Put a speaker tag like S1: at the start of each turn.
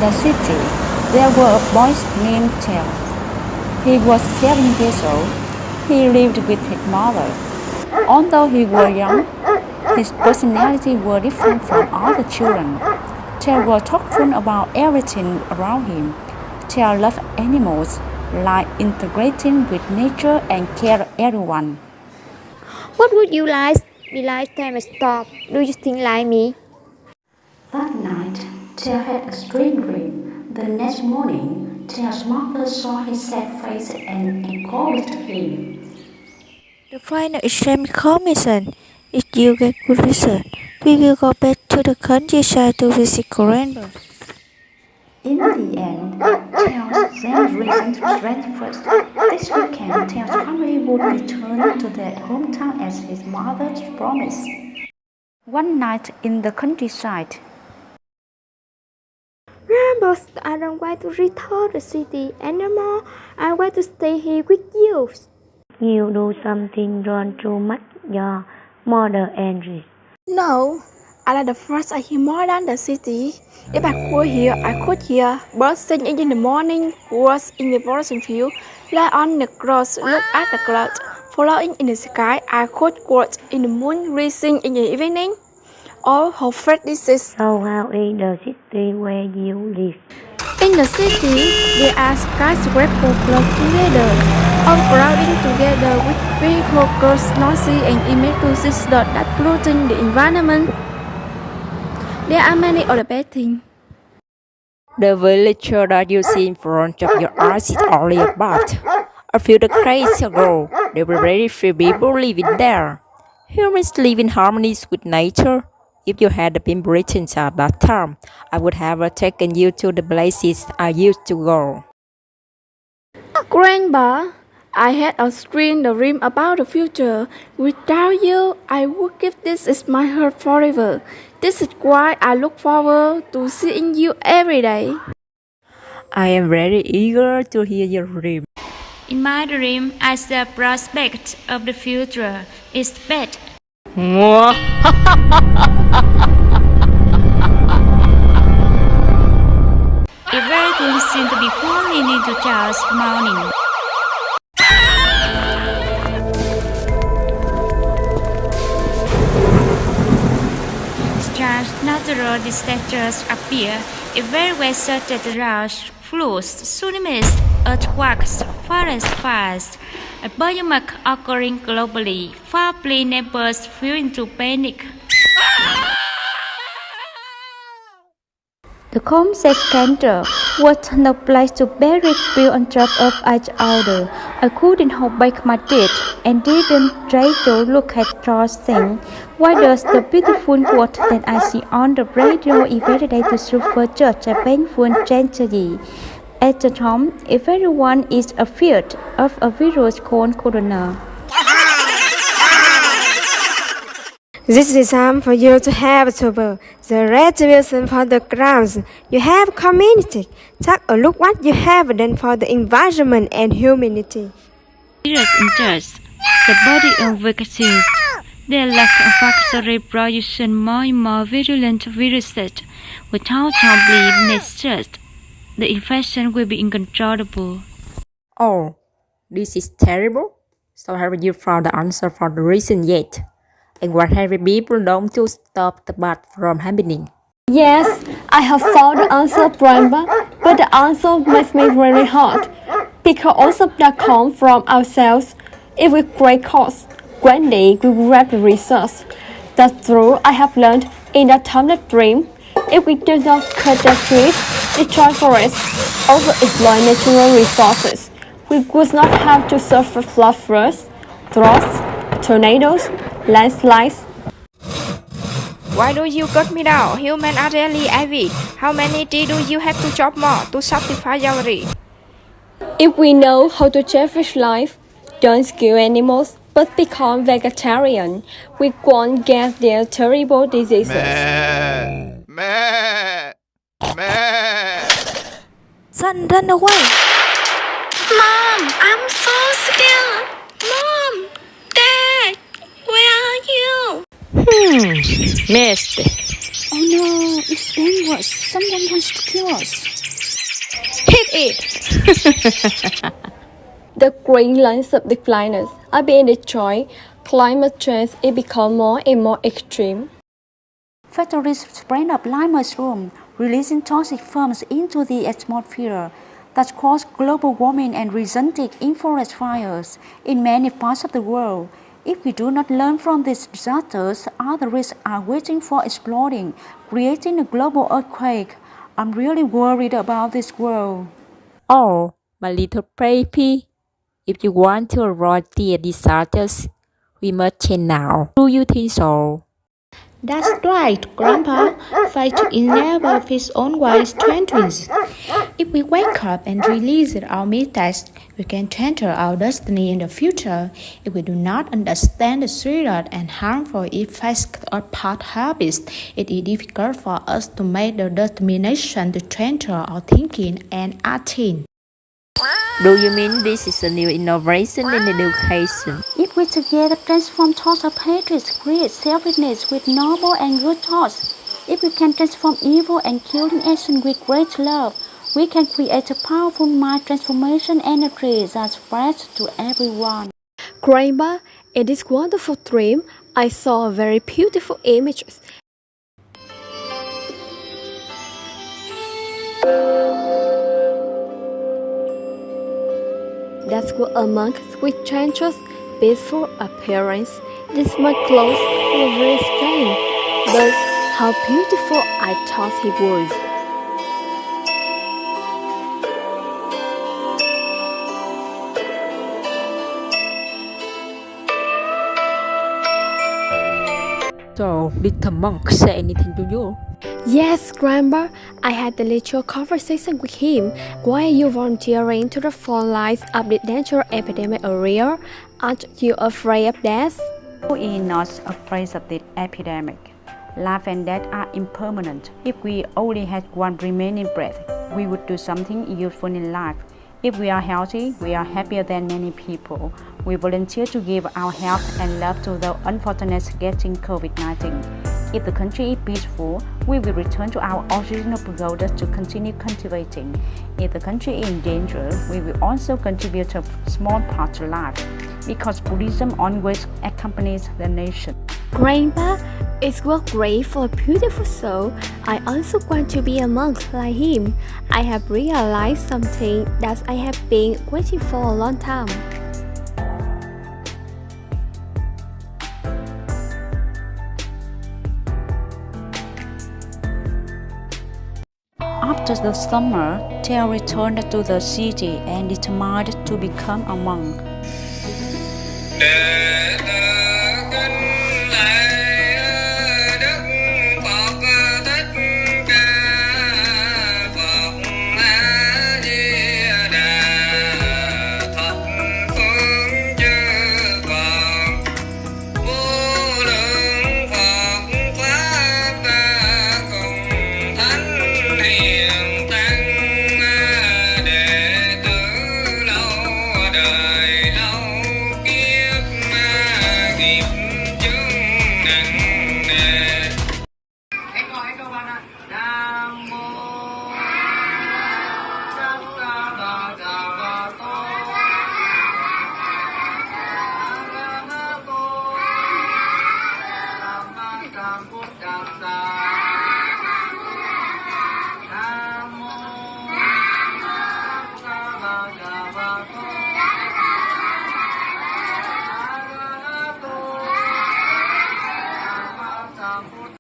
S1: the city, there were a boy named Thieu. He was 7 years old. He lived with his mother. Although he was young, his personality was different from other children. Thieu was thoughtful about everything around him. Thieu loved animals, liked integrating with nature and cared everyone.
S2: What would you like be like time stop? Do you think like me?
S1: That night, Thieu had a strange dream. The next morning, Thieu's mother saw his sad face and encouraged him.
S3: The final exam commission. If you get good result, we will go back to the countryside to visit grandpa.
S1: In the end, Thieu's then reasoned straight first. This weekend, Thieu's family would return to their hometown as his mother promised. One night in the countryside,
S2: Grandpa, I don't want to return to the city anymore. I want to stay here with you.
S3: You do something wrong too much, your mother angry.
S4: No, I like the first I hear more than the city. If I could hear, I could hear birds singing in the morning, birds in the forest field, lie on the grass, look at the clouds, following in the sky. I could watch in the moon rising in the evening. All how fresh this is.
S3: So how in the city where you live?
S4: In the city, there are skyscrapers close together, all crowding together with vehicles, noisy and emitting dirt that polluting the environment. There are many other bad things.
S5: The village that you see in front of your eyes is only a part. A few decades ago, there were very few people living there. Humans live in harmony with nature. If you had been British at that time, I would have taken you to the places I used to go.
S4: Grandpa, I had a strange dream about the future. Without you, I would give this is my heart forever. This is why I look forward to seeing you every day.
S5: I am very eager to hear your dream.
S6: In my dream, I see the prospect of the future is bad. Everything seemed to be falling into chaos morning. Strange natural disasters appear everywhere such as droughts, floods, tsunamis, earthquakes, forest fires, a pandemic occurring globally. Family neighbors fell into panic.
S1: the homestead canter was no place to bury people on top of each other. I couldn't hold back my tears and didn't try to look at George thing. Why does the beautiful world that I see on the radio every day to suffer such a painful tragedy? At the time, everyone is afraid of a virus called corona.
S7: This is time for you to have trouble. The retribution for the crimes you have committed. Take a look what you have done for the environment and humanity.
S6: Serious injustice. The body of victims. Their lack of factory production more and more virulent viruses. Without timely measures, the infection will be uncontrollable.
S5: Oh, this is terrible. So haven't you found the answer for the reason yet? And what have people done to stop the bad from happening?
S8: Yes, I have found the answer, Grandpa, but the answer makes me really hard. Because also that come from ourselves. It will great cost. Grandy will grab the resource. That's true, I have learned in that time of dream. If we do not cut the trees, destroy forests, overexploit natural resources, we would not have to suffer flood floods, droughts, tornadoes, landslides.
S9: Why do you cut me down? Humans are really heavy. How many trees do you have to chop more to satisfy your need?
S8: If we know how to cherish life, don't kill animals, but become vegetarian, we won't get their terrible diseases.
S3: Son, run away!
S4: Mom, I'm so scared. Mom, Dad, where are you?
S5: Missed.
S1: Oh no, it's dangerous. Someone wants to kill us.
S9: Hit it!
S8: The green lines of decliners are being destroyed. Climate change is becoming more and more extreme.
S1: Factories spread up like mushrooms, releasing toxic fumes into the atmosphere that cause global warming and resulting in forest fires in many parts of the world. If we do not learn from these disasters, other risks are waiting for exploding, creating a global earthquake. I'm really worried about this world.
S5: Oh, my little baby. If you want to avoid the disasters, we must change now. Do you think so?
S6: That's right, Grandpa. Fighting is never its own wise twenties. If we wake up and release our mistakes, we can change our destiny in the future. If we do not understand the serious and harmful effects of past habits, it is difficult for us to make the determination to change our thinking and acting.
S5: Do you mean this is a new innovation in education?
S1: If we together transform thoughts of hatred, greed, selfishness with noble and good thoughts, if we can transform evil and killing action with great love, we can create a powerful mind transformation energy that spreads to everyone.
S8: Grandma, in this wonderful dream, I saw a very beautiful image. That was a monk with changes, peaceful appearance. This my clothes were very strange, but how beautiful I thought he was.
S5: So, did the monk say anything to you?
S8: Yes, Grandma, I had a little conversation with him. Why are you volunteering to the front lines of the dangerous epidemic area? Aren't you afraid of death?
S1: We are not afraid of this epidemic. Life and death are impermanent. If we only had one remaining breath, we would do something useful in life. If we are healthy, we are happier than many people. We volunteer to give our help and love to the unfortunate getting COVID-19. If the country is peaceful, we will return to our original pagodas to continue cultivating. If the country is in danger, we will also contribute a small part to life, because Buddhism always accompanies the nation.
S8: Grandpa, it was great for a beautiful soul. I also want to be a monk like him. I have realized something that I have been waiting for a long time.
S1: After the summer, Thieu returned to the city and determined to become a monk.